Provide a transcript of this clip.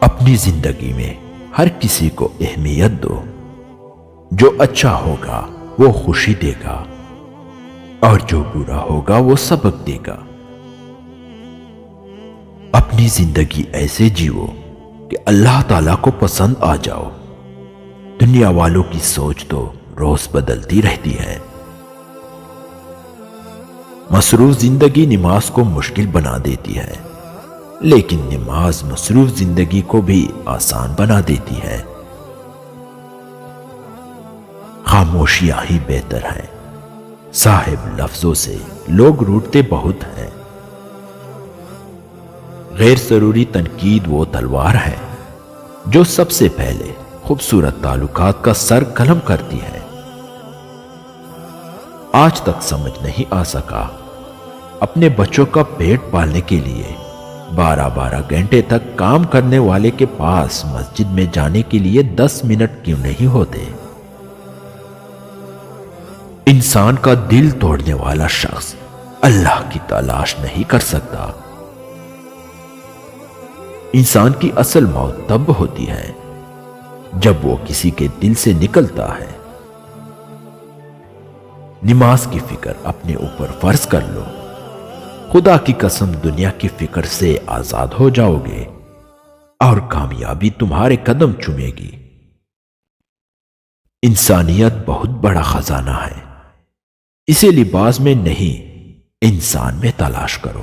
اپنی زندگی میں ہر کسی کو اہمیت دو۔ جو اچھا ہوگا وہ خوشی دے گا اور جو برا ہوگا وہ سبق دے گا۔ اپنی زندگی ایسے جیو کہ اللہ تعالیٰ کو پسند آ جاؤ۔ دنیا والوں کی سوچ تو روز بدلتی رہتی ہے۔ مصروف زندگی نماز کو مشکل بنا دیتی ہے، لیکن نماز مصروف زندگی کو بھی آسان بنا دیتی ہے۔ خاموشیاں ہی بہتر ہے، صاحب لفظوں سے لوگ روٹتے بہت ہیں۔ غیر ضروری تنقید وہ تلوار ہے جو سب سے پہلے خوبصورت تعلقات کا سر قلم کرتی ہے۔ آج تک سمجھ نہیں آ سکا اپنے بچوں کا پیٹ پالنے کے لیے 12 گھنٹے تک کام کرنے والے کے پاس مسجد میں جانے کے لیے 10 منٹ کیوں نہیں ہوتے۔ انسان کا دل توڑنے والا شخص اللہ کی تلاش نہیں کر سکتا۔ انسان کی اصل موت تب ہوتی ہے جب وہ کسی کے دل سے نکلتا ہے۔ نماز کی فکر اپنے اوپر فرض کر لو، خدا کی قسم دنیا کی فکر سے آزاد ہو جاؤ گے اور کامیابی تمہارے قدم چومے گی۔ انسانیت بہت بڑا خزانہ ہے، اسے لباس میں نہیں انسان میں تلاش کرو۔